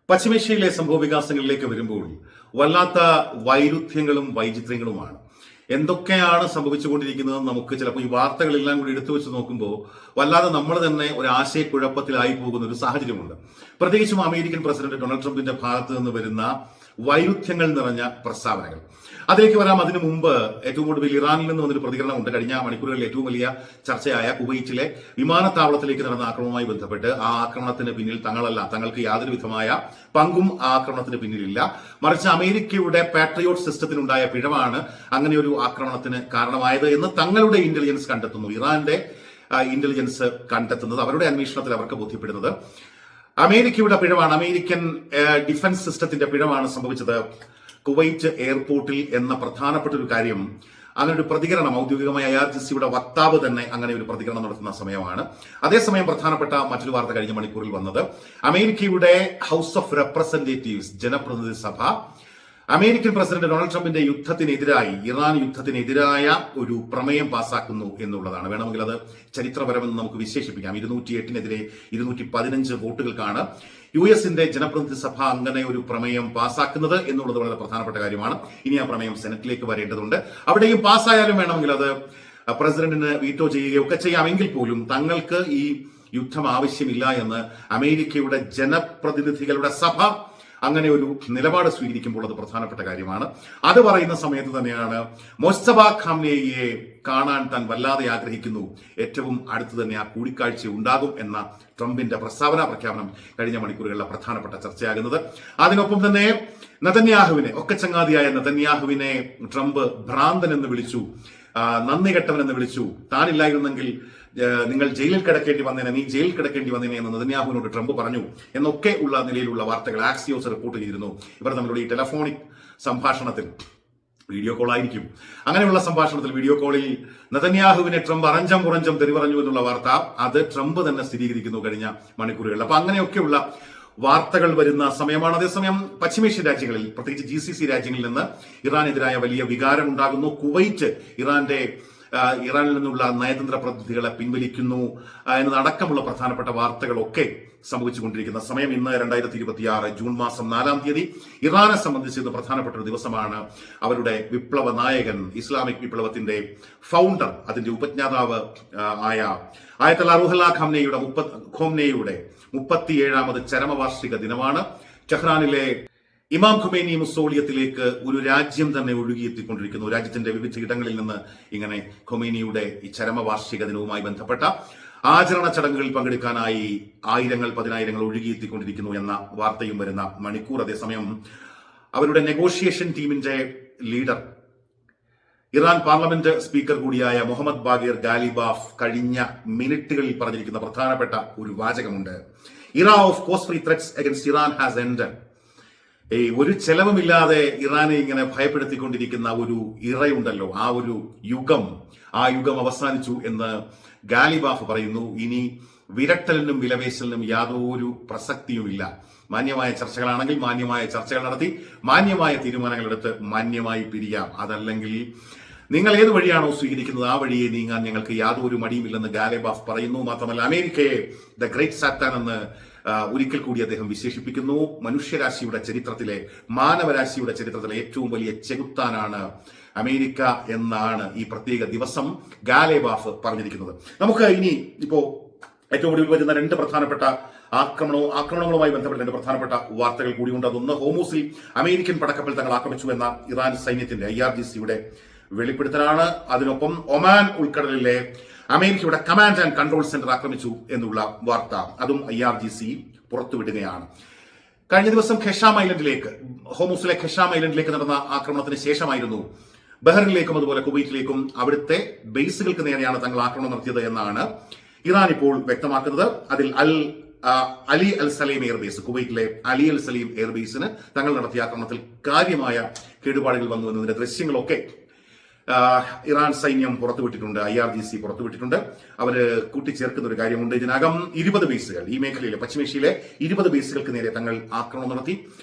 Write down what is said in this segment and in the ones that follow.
പശ്ചിമേഷ്യയിലെ സംഭവ വികാസങ്ങളിലേക്ക് വരുമ്പോൾ വല്ലാത്ത വൈരുദ്ധ്യങ്ങളും വൈചിത്ര്യങ്ങളുമാണ്. എന്തൊക്കെയാണ് സംഭവിച്ചുകൊണ്ടിരിക്കുന്നത് നമുക്ക് ചിലപ്പോൾ ഈ വാർത്തകളെല്ലാം കൂടി എടുത്തു വെച്ച് നോക്കുമ്പോൾ വല്ലാതെ നമ്മൾ തന്നെ ഒരു ആശയക്കുഴപ്പത്തിലായി പോകുന്ന ഒരു സാഹചര്യമുണ്ട്. പ്രത്യേകിച്ചും അമേരിക്കൻ പ്രസിഡന്റ് ഡൊണാൾഡ് ട്രംപിന്റെ ഭാഗത്ത് നിന്ന് വരുന്ന വൈരുദ്ധ്യങ്ങൾ നിറഞ്ഞ പ്രസ്താവനകൾ. അതിലേക്ക് വരാം. അതിനു മുമ്പ് ഏറ്റവും കൂടുതൽ ഇറാനിൽ നിന്ന് വന്നൊരു പ്രതികരണമുണ്ട്. കഴിഞ്ഞ മണിക്കൂറുകളിൽ ഏറ്റവും വലിയ ചർച്ചയായ കുവൈറ്റിലെ വിമാനത്താവളത്തിലേക്ക് നടന്ന ആക്രമണവുമായി ബന്ധപ്പെട്ട് ആ ആക്രമണത്തിന് പിന്നിൽ തങ്ങളല്ല, തങ്ങൾക്ക് യാതൊരു വിധമായ പങ്കും ആ ആക്രമണത്തിന് പിന്നിലില്ല, മറിച്ച് അമേരിക്കയുടെ പാട്രിയോട്ട് സിസ്റ്റത്തിനുണ്ടായ പിഴവാണ് അങ്ങനെ ഒരു ആക്രമണത്തിന് കാരണമായത് എന്ന് തങ്ങളുടെ ഇന്റലിജൻസ് കണ്ടെത്തുന്നു. ഇറാന്റെ ഇന്റലിജൻസ് കണ്ടെത്തുന്നത്, അവരുടെ അന്വേഷണത്തിൽ അവർക്ക് ബോധ്യപ്പെടുന്നത് അമേരിക്കയുടെ പിഴവാണ്, അമേരിക്കൻ ഡിഫൻസ് സിസ്റ്റത്തിന്റെ പിഴവാണ് സംഭവിച്ചത് കുവൈറ്റ് എയർപോർട്ടിൽ എന്ന പ്രധാനപ്പെട്ട ഒരു കാര്യം. അങ്ങനെ ഒരു പ്രതികരണം ഔദ്യോഗികമായ IRGCയുടെ വക്താവ് തന്നെ അങ്ങനെ ഒരു പ്രതികരണം നടത്തുന്ന സമയമാണ്. അതേസമയം പ്രധാനപ്പെട്ട മറ്റൊരു വാർത്ത കഴിഞ്ഞ മണിക്കൂറിൽ വന്നത് അമേരിക്കയുടെ ഹൗസ് ഓഫ് റെപ്രസെന്റേറ്റീവ്സ്, ജനപ്രതിനിധി സഭ, അമേരിക്കൻ പ്രസിഡന്റ് ഡൊണാൾഡ് ട്രംപിന്റെ യുദ്ധത്തിനെതിരായി, ഇറാൻ യുദ്ധത്തിനെതിരായ ഒരു പ്രമേയം പാസാക്കുന്നു എന്നുള്ളതാണ്. വേണമെങ്കിൽ അത് ചരിത്രപരമെന്ന് നമുക്ക് വിശേഷിപ്പിക്കാം. 208-നെതിരെ 215 വോട്ടുകൾക്കാണ് US-ന്റെ ജനപ്രതിനിധി സഭ അങ്ങനെ ഒരു പ്രമേയം പാസാക്കുന്നത് എന്നുള്ളത് വളരെ പ്രധാനപ്പെട്ട കാര്യമാണ്. ഇനി ആ പ്രമേയം സെനറ്റിലേക്ക് വരേണ്ടതുണ്ട്. അവിടെയും പാസ്സായാലും വേണമെങ്കിൽ അത് പ്രസിഡന്റിന് വീറ്റോ ചെയ്യുകയൊക്കെ ചെയ്യാമെങ്കിൽ പോലും തങ്ങൾക്ക് ഈ യുദ്ധം ആവശ്യമില്ല എന്ന് അമേരിക്കയുടെ ജനപ്രതിനിധികളുടെ സഭ അങ്ങനെ ഒരു നിലപാട് സ്വീകരിക്കുമ്പോൾ അത് പ്രധാനപ്പെട്ട കാര്യമാണ്. അത് പറയുന്ന സമയത്ത് തന്നെയാണ് മൊജ്തബ ഖാംനേയിയെ കാണാൻ താൻ വല്ലാതെ ആഗ്രഹിക്കുന്നു, ഏറ്റവും അടുത്ത് തന്നെ ആ കൂടിക്കാഴ്ച ഉണ്ടാകും എന്ന ട്രംപിന്റെ പ്രഖ്യാപനം കഴിഞ്ഞ മണിക്കൂറുകളിലെ പ്രധാനപ്പെട്ട ചർച്ചയാകുന്നത്. അതിനൊപ്പം തന്നെ നെതന്യാഹുവിനെ, ഒക്കച്ചങ്ങാതിയായ നെതന്യാഹുവിനെ ട്രംപ് ഭ്രാന്തൻ എന്ന് വിളിച്ചു, നന്ദി കെട്ടവൻ എന്ന് വിളിച്ചു. താനില്ലായിരുന്നെങ്കിൽ നിങ്ങൾ ജയിലിൽ കിടക്കേണ്ടി വന്നേനെ, നീ ജയിലിൽ കിടക്കേണ്ടി വന്നേനെ എന്ന് നെതന്യാഹുവിനോട് ട്രംപ് പറഞ്ഞു എന്നൊക്കെ ഉള്ള നിലയിലുള്ള വാർത്തകൾ ആക്സിയോസ് റിപ്പോർട്ട് ചെയ്തിരുന്നു. ഇവർ തമ്മിലുള്ള ഈ ടെലഫോണിക് സംഭാഷണത്തിൽ, വീഡിയോ കോൾ ആയിരിക്കും, അങ്ങനെയുള്ള സംഭാഷണത്തിൽ വീഡിയോ കോളിൽ നെതന്യാഹുവിനെ ട്രംപ് അറഞ്ചം പുറഞ്ചം തെറി പറഞ്ഞു എന്നുള്ള വാർത്ത അത് ട്രംപ് തന്നെ സ്ഥിരീകരിക്കുന്നു കഴിഞ്ഞ മണിക്കൂറുകളിൽ. അപ്പൊ അങ്ങനെയൊക്കെയുള്ള വാർത്തകൾ വരുന്ന സമയമാണ്. അതേസമയം പശ്ചിമേഷ്യൻ രാജ്യങ്ങളിൽ, പ്രത്യേകിച്ച് GCC രാജ്യങ്ങളിൽ നിന്ന് ഇറാനെതിരായ വലിയ വികാരം ഉണ്ടാകുന്നു. കുവൈറ്റ് ഇറാനിൽ നിന്നുള്ള നയതന്ത്ര പ്രതിനിധികളെ പിൻവലിക്കുന്നു എന്നതടക്കമുള്ള പ്രധാനപ്പെട്ട വാർത്തകളൊക്കെ സംഭവിച്ചുകൊണ്ടിരിക്കുന്ന സമയം. ഇന്ന് 2026 ജൂൺ മാസം 4-ാം തീയതി ഇറാനെ സംബന്ധിച്ച് ഇന്ന് പ്രധാനപ്പെട്ട ഒരു ദിവസമാണ്. അവരുടെ വിപ്ലവ നായകൻ, ഇസ്ലാമിക് വിപ്ലവത്തിന്റെ ഫൗണ്ടർ, അതിന്റെ ഉപജ്ഞാതാവ് ആയ ആയത്തുള്ള റൂഹുല്ല ഖോംനേയുടെ 37ാമത് ചരമവാർഷിക ദിനമാണ്. ടെഹ്റാനിലെ ഇമാം ഖുമൈനി മുസോളിയത്തിലേക്ക് ഒരു രാജ്യം തന്നെ ഒഴുകിയെത്തിക്കൊണ്ടിരിക്കുന്നു. രാജ്യത്തിന്റെ വിവിധ ഇടങ്ങളിൽ നിന്ന് ഇങ്ങനെ ഖുമൈനിയുടെ ഈ ചരമവാർഷിക ദിനവുമായി ബന്ധപ്പെട്ട ആചരണ ചടങ്ങുകളിൽ പങ്കെടുക്കാനായി ആയിരങ്ങൾ പതിനായിരങ്ങൾ ഒഴുകിയെത്തിക്കൊണ്ടിരിക്കുന്നു എന്ന വാർത്തയും വരുന്ന മണിക്കൂർ. അതേസമയം അവരുടെ നെഗോഷിയേഷൻ ടീമിന്റെ ലീഡർ, ഇറാൻ പാർലമെന്റ് സ്പീക്കർ കൂടിയായ മുഹമ്മദ് ബാഗിർ ഗാലിബാഫ് കഴിഞ്ഞ മിനിറ്റുകളിൽ പറഞ്ഞിരിക്കുന്ന പ്രധാനപ്പെട്ട ഒരു വാചകമുണ്ട്. Era of cost free threats against Iran has ended. ഒരു ചെലവുമില്ലാതെ ഇറാനെ ഇങ്ങനെ ഭയപ്പെടുത്തിക്കൊണ്ടിരിക്കുന്ന ഒരു ഇറയുണ്ടല്ലോ, ആ യുഗം അവസാനിച്ചു എന്ന് ഗാലിബാഫ് പറയുന്നു. ഇനി വിരട്ടലിനും വിലപേശലിനും യാതൊരു പ്രസക്തിയുമില്ല. മാന്യമായ ചർച്ചകളാണെങ്കിൽ മാന്യമായ ചർച്ചകൾ നടത്തി മാന്യമായ തീരുമാനങ്ങൾ എടുത്ത് മാന്യമായി പിരിയാം. അതല്ലെങ്കിൽ നിങ്ങൾ ഏത് വഴിയാണോ സ്വീകരിക്കുന്നത് ആ വഴിയെ നീങ്ങാൻ ഞങ്ങൾക്ക് യാതൊരു മടിയുമില്ലെന്ന് ഗാലിബാഫ് പറയുന്നു. മാത്രമല്ല അമേരിക്കയെ ദ ഗ്രേറ്റ് സാത്താൻ എന്ന് ഒരിക്കൽ കൂടി അദ്ദേഹം വിശേഷിപ്പിക്കുന്നു. മനുഷ്യരാശിയുടെ ചരിത്രത്തിലെ, മാനവരാശിയുടെ ചരിത്രത്തിലെ ഏറ്റവും വലിയ ചെകുത്താനാണ് അമേരിക്ക എന്നാണ് ഈ പ്രത്യേക ദിവസം ഗാലിബാഫ് പറഞ്ഞിരിക്കുന്നത്. നമുക്ക് ഇനി ഇപ്പോ ഏറ്റവും കൂടുതൽ വരുന്ന രണ്ട് പ്രധാനപ്പെട്ട ആക്രമണങ്ങളുമായി ബന്ധപ്പെട്ട രണ്ട് പ്രധാനപ്പെട്ട വാർത്തകൾ കൂടിയുണ്ട്. അതൊന്ന്, ഹോമൂസിൽ അമേരിക്കൻ പടക്കപ്പൽ തങ്ങൾ ആക്രമിച്ചു എന്ന ഇറാൻ സൈന്യത്തിന്റെ IRGCയുടെ വെളിപ്പെടുത്തലാണ്. അതിനൊപ്പം ഒമാൻ ഉൾക്കടലിലെ അമേരിക്കയുടെ കമാൻഡ് ആൻഡ് കൺട്രോൾ സെന്റർ ആക്രമിച്ചു എന്നുള്ള വാർത്ത, അതും IRGC പുറത്തുവിടുകയാണ്. കഴിഞ്ഞ ദിവസം ഹോമൂസിലെ ഖെഷാം ഐലൻഡിലേക്ക് നടന്ന ആക്രമണത്തിന് ശേഷമായിരുന്നു ബഹ്റിനിലേക്കും അതുപോലെ കുവൈറ്റിലേക്കും അവിടുത്തെ ബേസുകൾക്ക് നേരെയാണ് തങ്ങൾ ആക്രമണം നടത്തിയത് എന്നാണ് ഇറാൻ ഇപ്പോൾ വ്യക്തമാക്കുന്നത്. അതിൽ അലി അൽ സലീം എയർബേസ്, കുവൈറ്റിലെ അലി അൽ സലീം എയർബേസിന് തങ്ങൾ നടത്തിയ ആക്രമണത്തിൽ കാര്യമായ കേടുപാടുകൾ വന്നു എന്നതിന്റെ ദൃശ്യങ്ങളൊക്കെ ഇറാൻ സൈന്യം പുറത്തുവിട്ടിട്ടുണ്ട്, IRGC പുറത്തുവിട്ടിട്ടുണ്ട്. അവര് കൂട്ടിച്ചേർക്കുന്ന ഒരു കാര്യമുണ്ട്. ഇതിനകം 20 ബേസുകൾ, ഈ മേഖലയിലെ പശ്ചിമേഷ്യയിലെ 20 ബേസുകൾക്ക് നേരെ തങ്ങൾ ആക്രമണം നടത്തി,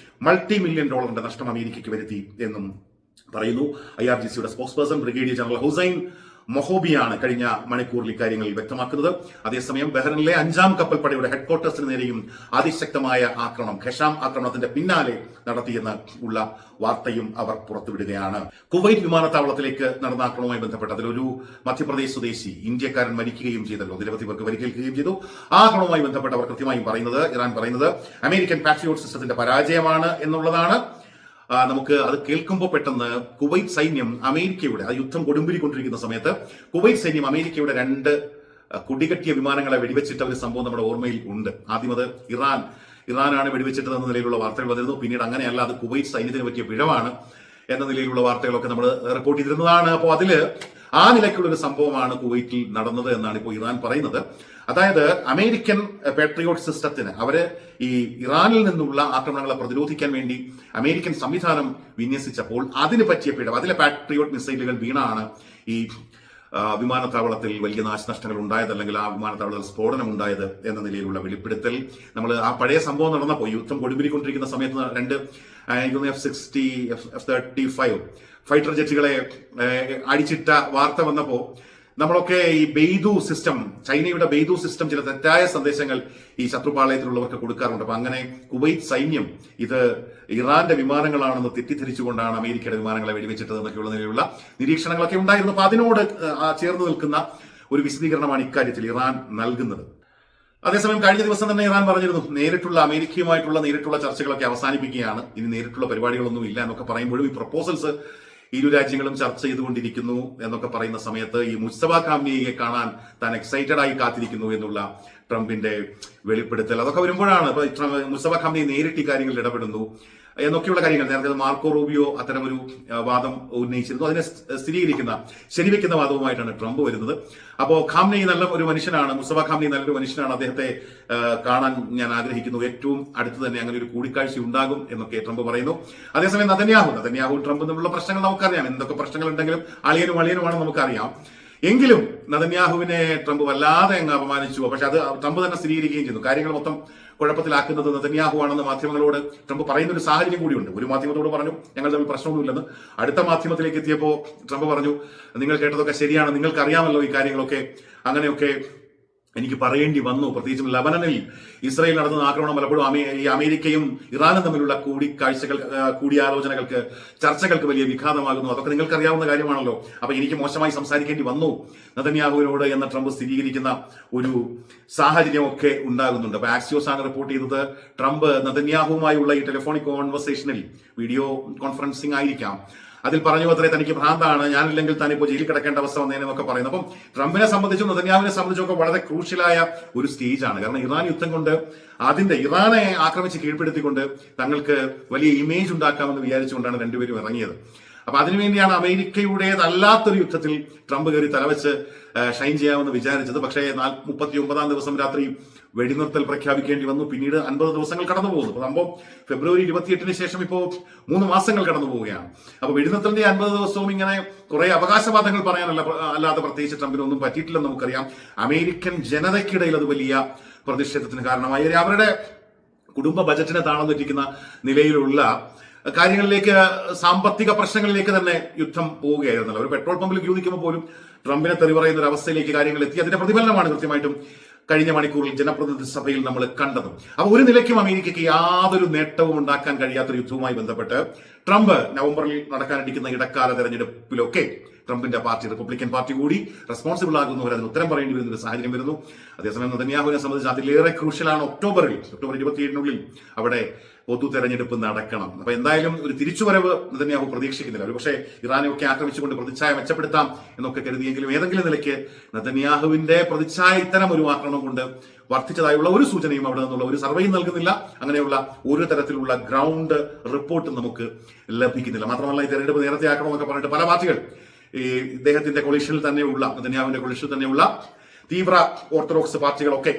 $multi-million നഷ്ടം അമേരിക്കയ്ക്ക് വരുത്തി എന്നും പറയുന്നു. IRGCയുടെ spokesperson brigadier general Hussein മൊഹോബിയാണ് കഴിഞ്ഞ മണിക്കൂറിൽ ഇക്കാര്യങ്ങൾ വ്യക്തമാക്കുന്നത്. അതേസമയം ബഹ്റിനിലെ 5-ാം കപ്പൽപ്പടയുടെ ഹെഡ്ക്വാർട്ടേഴ്സിന് നേരെയും അതിശക്തമായ ആക്രമണം, ഖെഷാം ആക്രമണത്തിന്റെ പിന്നാലെ നടത്തിയെന്ന് ഉള്ള വാർത്തയും അവർ പുറത്തുവിടുകയാണ്. കുവൈറ്റ് വിമാനത്താവളത്തിലേക്ക് നടന്ന ആക്രമണവുമായി ബന്ധപ്പെട്ട് അതിലൊരു മധ്യപ്രദേശ് സ്വദേശി ഇന്ത്യക്കാരൻ മരിക്കുകയും ചെയ്തല്ലോ, നിരവധി പേർക്ക് പരിക്കേൽക്കുകയും ചെയ്തു. ആ ആക്രമണവുമായി ബന്ധപ്പെട്ട് അവർ കൃത്യമായും പറയുന്നത്, ഇറാൻ പറയുന്നത് അമേരിക്കൻ പാട്രിയോട്ട് സിസ്റ്റത്തിന്റെ പരാജയമാണ് എന്നുള്ളതാണ്. നമുക്ക് അത് കേൾക്കുമ്പോൾ പെട്ടെന്ന് കുവൈറ്റ് സൈന്യം അമേരിക്കയുടെ ആ യുദ്ധം കൊടുമ്പിരിക്കൊണ്ടിരിക്കുന്ന സമയത്ത് കുവൈറ്റ് സൈന്യം അമേരിക്കയുടെ 2 കുടികെട്ടിയ വിമാനങ്ങളെ വെടിവെച്ചിട്ട ഒരു സംഭവം നമ്മുടെ ഓർമ്മയിൽ ഉണ്ട്. ആദ്യം അത് ഇറാനാണ് വെടിവെച്ചിട്ടത് എന്ന നിലയിലുള്ള വാർത്തകൾ വന്നിരുന്നു. പിന്നീട് അങ്ങനെയല്ല, അത് കുവൈറ്റ് സൈന്യത്തിന് പറ്റിയ പിഴവാണ് എന്ന നിലയിലുള്ള വാർത്തകളൊക്കെ നമ്മൾ റിപ്പോർട്ട് ചെയ്തിരുന്നതാണ്. അപ്പോൾ അതില് ആ നിലയ്ക്കുള്ള ഒരു സംഭവമാണ് കുവൈറ്റിൽ നടന്നത് എന്നാണ് ഇപ്പോൾ ഇറാൻ പറയുന്നത്. അതായത് അമേരിക്കൻ പാട്രിയോട്ട് സിസ്റ്റത്തിന് അവര് ഈ ഇറാനിൽ നിന്നുള്ള ആക്രമണങ്ങളെ പ്രതിരോധിക്കാൻ വേണ്ടി അമേരിക്കൻ സംവിധാനം വിന്യസിച്ചപ്പോൾ അതിന് പറ്റിയ പിഴവ്, അതിലെ പാട്രിയോട്ട് മിസൈലുകൾ വീണാണ് ഈ വിമാനത്താവളത്തിൽ വലിയ നാശനഷ്ടങ്ങൾ ഉണ്ടായത്, അല്ലെങ്കിൽ ആ വിമാനത്താവളത്തിൽ സ്ഫോടനം ഉണ്ടായത് എന്ന നിലയിലുള്ള വെളിപ്പെടുത്തൽ. നമ്മൾ ആ പഴയ സംഭവം നടന്നപ്പോൾ യുദ്ധം കൊടുമ്പിരിക്കൊണ്ടിരിക്കുന്ന സമയത്ത് 2 F-60, F-35 ഫൈറ്റർ ജെറ്റുകളെ അടിച്ചിട്ട വാർത്ത വന്നപ്പോൾ നമ്മളൊക്കെ ഈ ബെയ്ദു സിസ്റ്റം, ചൈനയുടെ ബെയ്ദു സിസ്റ്റം ചില തെറ്റായ സന്ദേശങ്ങൾ ഈ ശത്രുപാളയത്തിലുള്ളവർക്ക് കൊടുക്കാറുണ്ട്. അപ്പൊ അങ്ങനെ കുവൈറ്റ് സൈന്യം ഇത് ഇറാന്റെ വിമാനങ്ങളാണെന്ന് തെറ്റിദ്ധരിച്ചുകൊണ്ടാണ് അമേരിക്കയുടെ വിമാനങ്ങളെ വെടിവെച്ചിട്ടത് എന്നൊക്കെയുള്ള നിലയിലുള്ള നിരീക്ഷണങ്ങളൊക്കെ ഉണ്ടായിരുന്നു. അപ്പൊ അതിനോട് ചേർന്ന് നിൽക്കുന്ന ഒരു വിശദീകരണമാണ് ഇക്കാര്യത്തിൽ ഇറാൻ നൽകുന്നത്. അതേസമയം കഴിഞ്ഞ ദിവസം തന്നെ ഇറാൻ പറഞ്ഞിരുന്നു, അമേരിക്കയുമായിട്ടുള്ള നേരിട്ടുള്ള ചർച്ചകളൊക്കെ അവസാനിപ്പിക്കുകയാണ്, ഇനി നേരിട്ടുള്ള പരിപാടികളൊന്നും ഇല്ല എന്നൊക്കെ പറയുമ്പോഴും ഈ പ്രപ്പോസൽസ് ഇരു രാജ്യങ്ങളും ചർച്ച ചെയ്തുകൊണ്ടിരിക്കുന്നു എന്നൊക്കെ പറയുന്ന സമയത്ത് ഈ മുസ്തഫ ഖാംനിയെ കാണാൻ താൻ എക്സൈറ്റഡ് ആയി കാത്തിരിക്കുന്നു എന്നുള്ള ട്രംപിന്റെ വെളിപ്പെടുത്തൽ അതൊക്കെ വരുമ്പോഴാണ് മുസ്തഫ ഖാംനി നേരിട്ട് ഈ കാര്യങ്ങളിൽ ഇടപെടുന്നു എന്നൊക്കെയുള്ള കാര്യങ്ങൾ. നേരത്തെ മാർക്കോ റൂബിയോ അത്തരമൊരു വാദം ഉന്നയിച്ചിരുന്നു. അതിനെ ശരിവെക്കുന്ന വാദവുമായിട്ടാണ് ട്രംപ് വരുന്നത്. അപ്പോ ഖാംനി നല്ല ഒരു മനുഷ്യനാണ്, മുസ്തഫ ഖാംനി നല്ലൊരു മനുഷ്യനാണ്, അദ്ദേഹത്തെ കാണാൻ ഞാൻ ആഗ്രഹിക്കുന്നു, ഏറ്റവും അടുത്ത് തന്നെ അങ്ങനെ ഒരു കൂടിക്കാഴ്ച ഉണ്ടാകും എന്നൊക്കെ ട്രംപ് പറയുന്നു. അതേസമയം നെതന്യാഹു ട്രംപ് തമ്മിലുള്ള പ്രശ്നങ്ങൾ നമുക്കറിയാം, എന്തൊക്കെ പ്രശ്നങ്ങൾ ഉണ്ടെങ്കിലും അളിയനുമാണ് നമുക്കറിയാം. എങ്കിലും നെതന്യാഹുവിനെ ട്രംപ് വല്ലാതെ അങ്ങ് അപമാനിച്ചു. പക്ഷെ അത് ട്രംപ് തന്നെ സ്ഥിരീകരിക്കുകയും ചെയ്തു. കാര്യങ്ങൾ മൊത്തം കുഴപ്പത്തിലാക്കുന്നത് നെതന്യാഹു ആണെന്ന് മാധ്യമങ്ങളോട് ട്രംപ് പറയുന്ന ഒരു സാഹചര്യം കൂടിയുണ്ട്. ഒരു മാധ്യമത്തോട് പറഞ്ഞു ഞങ്ങൾ തമ്മിൽ പ്രശ്നമൊന്നുമില്ലെന്ന്. അടുത്ത മാധ്യമത്തിലേക്ക് എത്തിയപ്പോൾ ട്രംപ് പറഞ്ഞു നിങ്ങൾ കേട്ടതൊക്കെ ശരിയാണ്, നിങ്ങൾക്കറിയാമല്ലോ ഈ കാര്യങ്ങളൊക്കെ, അങ്ങനെയൊക്കെ എനിക്ക് പറയേണ്ടി വന്നു. പ്രത്യേകിച്ചും ലബനനിൽ ഇസ്രായേൽ നടത്തുന്ന ആക്രമണം പലപ്പോഴും ഈ അമേരിക്കയും ഇറാനും തമ്മിലുള്ള കൂടിയാലോചനകൾക്ക്, ചർച്ചകൾക്ക് വലിയ വിഘാതമാകുന്നു. അതൊക്കെ നിങ്ങൾക്ക് അറിയാവുന്ന കാര്യമാണല്ലോ. അപ്പൊ എനിക്ക് മോശമായി സംസാരിക്കേണ്ടി വന്നു നെതന്യാഹുവിനോട് എന്ന ട്രംപ് സ്ഥിരീകരിക്കുന്ന ഒരു സാഹചര്യമൊക്കെ ഉണ്ടാകുന്നുണ്ട്. അപ്പൊ ആക്സിയോസ് ആണ് റിപ്പോർട്ട് ചെയ്തത്, ട്രംപ് നെതന്യാഹുവുമായുള്ള ഈ ടെലിഫോണിക് കോൺവെർസേഷനിൽ, വീഡിയോ കോൺഫറൻസിംഗ് ആയിരിക്കാം, അതിൽ പറഞ്ഞു അത്രേ തനിക്ക് ഭ്രാന്താണ്, ഞാനില്ലെങ്കിൽ താനിപ്പോ ജയിലിൽ കിടക്കേണ്ട അവസ്ഥ വന്നേനെന്നൊക്കെ പറയുന്നു. അപ്പം ട്രംപിനെ സംബന്ധിച്ചും നെതന്യാഹുവിനെ സംബന്ധിച്ചൊക്കെ വളരെ ക്രൂഷ്യലായ ഒരു സ്റ്റേജാണ്. കാരണം ഇറാൻ യുദ്ധം കൊണ്ട് ഇറാനെ ആക്രമിച്ച് കീഴ്പ്പെടുത്തിക്കൊണ്ട് തങ്ങൾക്ക് വലിയ ഇമേജ് ഉണ്ടാക്കാമെന്ന് വിചാരിച്ചുകൊണ്ടാണ് രണ്ടുപേരും ഇറങ്ങിയത്. അപ്പൊ അതിനുവേണ്ടിയാണ് അമേരിക്കയുടേതല്ലാത്തൊരു യുദ്ധത്തിൽ ട്രംപ് കയറി തലവെച്ച് ഷൈൻ ചെയ്യാമെന്ന് വിചാരിച്ചത്. പക്ഷേ 39-ാം ദിവസം രാത്രി വെടിനിർത്തൽ പ്രഖ്യാപിക്കേണ്ടി വന്നു. പിന്നീട് 50 ദിവസങ്ങൾ കടന്നു പോകുന്നു. അപ്പൊ സംഭവം ഫെബ്രുവരി 28-ന് ശേഷം ഇപ്പോ 3 മാസങ്ങൾ കടന്നു പോവുകയാണ്. അപ്പൊ വെടിനിർത്തലിന്റെ 50 ദിവസവും ഇങ്ങനെ കുറെ അവകാശവാദങ്ങൾ പറയാനല്ലാതെ പ്രത്യേകിച്ച് ട്രംപിനൊന്നും പറ്റിയിട്ടില്ലെന്ന് നമുക്കറിയാം. അമേരിക്കൻ ജനതയ്ക്കിടയിൽ അത് വലിയ പ്രതിഷേധത്തിന് കാരണമായി. അവരുടെ കുടുംബ ബജറ്റിനെ താളം തെറ്റിക്കുന്ന നിലയിലുള്ള കാര്യങ്ങളിലേക്ക്, സാമ്പത്തിക പ്രശ്നങ്ങളിലേക്ക് തന്നെ യുദ്ധം പോവുകയായിരുന്നല്ലോ. ഒരു പെട്രോൾ പമ്പിൽ ക്യൂ നിൽക്കുമ്പോൾ പോലും ട്രംപിനെ തെറി പറയുന്ന ഒരു അവസ്ഥയിലേക്ക് കാര്യങ്ങൾ എത്തി. അതിന്റെ പ്രതിഫലനമാണ് കൃത്യമായിട്ടും കഴിഞ്ഞ മണിക്കൂറിൽ ജനപ്രതിനിധി സഭയിൽ നമ്മൾ കണ്ടതും. അപ്പൊ ഒരു നിലയ്ക്കും അമേരിക്കയ്ക്ക് യാതൊരു നേട്ടവും ഉണ്ടാക്കാൻ കഴിയാത്തൊരു യുദ്ധവുമായി ബന്ധപ്പെട്ട് ട്രംപ് നവംബറിൽ നടക്കാനിരിക്കുന്ന ഇടക്കാല തെരഞ്ഞെടുപ്പിലൊക്കെ ട്രംപിന്റെ പാർട്ടി, റിപ്പബ്ലിക്കൻ പാർട്ടി കൂടി റെസ്പോൺസിബിൾ ആകുന്നവർ അതിന് ഉത്തരം പറയേണ്ടി വരുന്ന ഒരു സാഹചര്യം വരുന്നു. അതേസമയം നെതന്യാഹുവിനെ സംബന്ധിച്ച് അതിലേറെ ക്രൂഷ്യലാണ് ഒക്ടോബർ 27-നുള്ളിൽ അവിടെ പൊതു തെരഞ്ഞെടുപ്പ് നടക്കണം. അപ്പൊ എന്തായാലും ഒരു തിരിച്ചുവരവ് നെതന്യാഹു പ്രതീക്ഷിക്കുന്നില്ല. ഒരു പക്ഷേ ഇറാനെയൊക്കെ ആക്രമിച്ചുകൊണ്ട് പ്രതിച്ഛായ മെച്ചപ്പെടുത്താം എന്നൊക്കെ കരുതിയെങ്കിലും ഏതെങ്കിലും നിലയ്ക്ക് നെതന്യാഹുവിന്റെ പ്രതിച്ഛായ ഇത്തരം ഒരു ആക്രമണം കൊണ്ട് വർദ്ധിച്ചതായുള്ള ഒരു സൂചനയും അവിടെ നിന്നുള്ള ഒരു സർവേയും നൽകുന്നില്ല. അങ്ങനെയുള്ള ഒരു തരത്തിലുള്ള ഗ്രൗണ്ട് റിപ്പോർട്ടും നമുക്ക് ലഭിക്കുന്നില്ല. മാത്രമല്ല ഈ തെരഞ്ഞെടുപ്പ് നേരത്തെ ആക്കണം എന്നൊക്കെ പറഞ്ഞിട്ട് പല പാർട്ടികൾ ഈ ഇദ്ദേഹത്തിന്റെ കൊളീഷനിൽ തന്നെയുള്ള, നെതന്യാഹുവിന്റെ കൊളീഷനിൽ തന്നെയുള്ള തീവ്ര ഓർത്തഡോക്സ് പാർട്ടികളൊക്കെ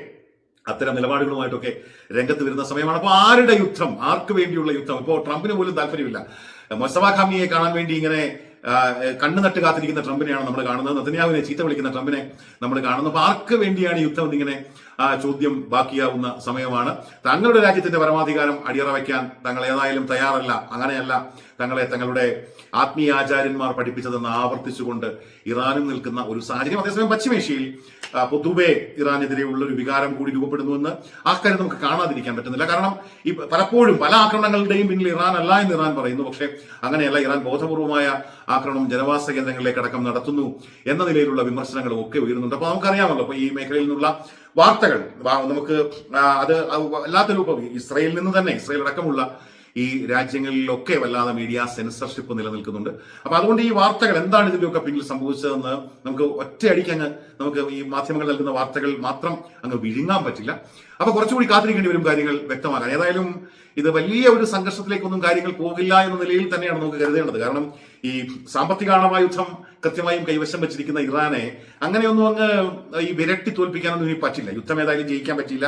അത്തരം നിലപാടുകളുമായിട്ടൊക്കെ രംഗത്ത് വരുന്ന സമയമാണ്. അപ്പോൾ ആരുടെ യുദ്ധം, ആർക്ക് വേണ്ടിയുള്ള യുദ്ധം? ഇപ്പോൾ ട്രംപിന് പോലും താല്പര്യമില്ല. മുസ്തഫ ഖാംനിയെ കാണാൻ വേണ്ടി ഇങ്ങനെ കണ്ണു നട്ട് കാത്തിരിക്കുന്ന ട്രംപിനെയാണ് നമ്മൾ കാണുന്നത്. നെതന്യാഹുവിനെ ചീത്ത വിളിക്കുന്ന ട്രംപിനെ നമ്മൾ കാണുന്നു. അപ്പൊ ആർക്ക് വേണ്ടിയാണ് യുദ്ധം എന്നിങ്ങനെ ചോദ്യം ബാക്കിയാവുന്ന സമയമാണ്. തങ്ങളുടെ രാജ്യത്തിന്റെ പരമാധികാരം അടിയറ വയ്ക്കാൻ തങ്ങൾ ഏതായാലും തയ്യാറല്ല. അങ്ങനെയല്ല തങ്ങളെ തങ്ങളുടെ ആത്മീയ ആചാര്യന്മാർ പഠിപ്പിച്ചതെന്ന് ആവർത്തിച്ചുകൊണ്ട് ഇറാനും നിൽക്കുന്ന ഒരു സാഹചര്യം. അതേസമയം പശ്ചിമേഷ്യയിൽ പൊതുവെ ഇറാനെതിരെയുള്ള ഒരു വികാരം കൂടി രൂപപ്പെടുന്നുവെന്ന് ആ കാര്യം നമുക്ക് കാണാതിരിക്കാൻ പറ്റുന്നില്ല. കാരണം ഈ പലപ്പോഴും പല ആക്രമണങ്ങളുടെയും പിന്നിൽ ഇറാൻ അല്ല എന്ന് ഇറാൻ പറയുന്നു. പക്ഷേ അങ്ങനെയല്ല, ഇറാൻ ബോധപൂർവമായ ആക്രമണം ജനവാസ കേന്ദ്രങ്ങളിലേക്ക് അടക്കം നടത്തുന്നു എന്ന നിലയിലുള്ള വിമർശനങ്ങളും ഒക്കെ ഉയരുന്നുണ്ട്. അപ്പൊ നമുക്കറിയാമല്ലോ, ഇപ്പൊ ഈ മേഖലയിൽ നിന്നുള്ള വാർത്തകൾ നമുക്ക് അത് വല്ലാത്തൊരു ഇസ്രയേലിൽ നിന്ന് തന്നെ, ഇസ്രയേൽ അടക്കമുള്ള ഈ രാജ്യങ്ങളിലൊക്കെ വല്ലാതെ മീഡിയ സെൻസർഷിപ്പ് നിലനിൽക്കുന്നുണ്ട്. അപ്പൊ അതുകൊണ്ട് ഈ വാർത്തകൾ എന്താണ് ഇതിന്റെയൊക്കെ പിന്നിൽ സംഭവിച്ചതെന്ന് നമുക്ക് ഒറ്റയടിക്ക് നമുക്ക് ഈ മാധ്യമങ്ങൾ നൽകുന്ന വാർത്തകൾ മാത്രം അങ്ങ് വിഴുങ്ങാൻ പറ്റില്ല. അപ്പൊ കുറച്ചുകൂടി കാത്തിരിക്കേണ്ടി വരും കാര്യങ്ങൾ വ്യക്തമാക്കാൻ. ഏതായാലും ഇത് വലിയ ഒരു സംഘർഷത്തിലേക്കൊന്നും കാര്യങ്ങൾ പോകില്ല എന്ന നിലയിൽ തന്നെയാണ് നമുക്ക് കരുതേണ്ടത്. കാരണം ഈ സാമ്പത്തികാണവ യുദ്ധം കൃത്യമായും കൈവശം വെച്ചിരിക്കുന്ന ഇറാനെ അങ്ങനെയൊന്നും അങ്ങ് ഈ വിരട്ടി തോൽപ്പിക്കാനൊന്നും ഇനി പറ്റില്ല. യുദ്ധം ഏതായാലും ജയിക്കാൻ പറ്റില്ല.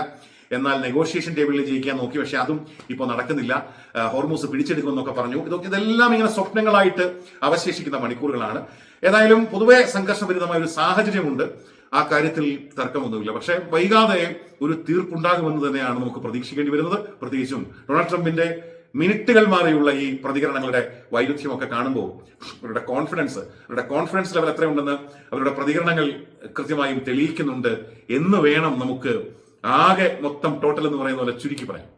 എന്നാൽ നെഗോഷിയേഷൻ ടേബിളിൽ ജയിക്കാൻ നോക്കി, പക്ഷെ അതും ഇപ്പോൾ നടക്കുന്നില്ല. ഹോർമൂസ് പിടിച്ചെടുക്കുമെന്നൊക്കെ പറഞ്ഞു. ഇതെല്ലാം ഇങ്ങനെ സ്വപ്നങ്ങളായിട്ട് അവശേഷിക്കുന്ന മണിക്കൂറുകളാണ്. ഏതായാലും പൊതുവെ സംഘർഷഭരിതമായ ഒരു സാഹചര്യമുണ്ട്. ആ കാര്യത്തിൽ തർക്കമൊന്നുമില്ല. പക്ഷെ വൈകാതെ ഒരു തീർപ്പുണ്ടാകുമെന്ന് തന്നെയാണ് നമുക്ക് പ്രതീക്ഷിക്കേണ്ടി വരുന്നത്. പ്രത്യേകിച്ചും ഡൊണാൾഡ് ട്രംപിന്റെ മിനിറ്റുകൾ മാറിയുള്ള ഈ പ്രതികരണങ്ങളുടെ വൈരുദ്ധ്യമൊക്കെ കാണുമ്പോൾ അവരുടെ കോൺഫിഡൻസ് ലെവൽ എത്രയുണ്ടെന്ന് അവരുടെ പ്രതികരണങ്ങൾ കൃത്യമായും തെളിയിക്കുന്നുണ്ട് എന്ന് വേണം നമുക്ക് ആകെ മൊത്തം ടോട്ടൽ എന്ന് പറയുന്ന പോലെ ചുരുക്കി പറയാം.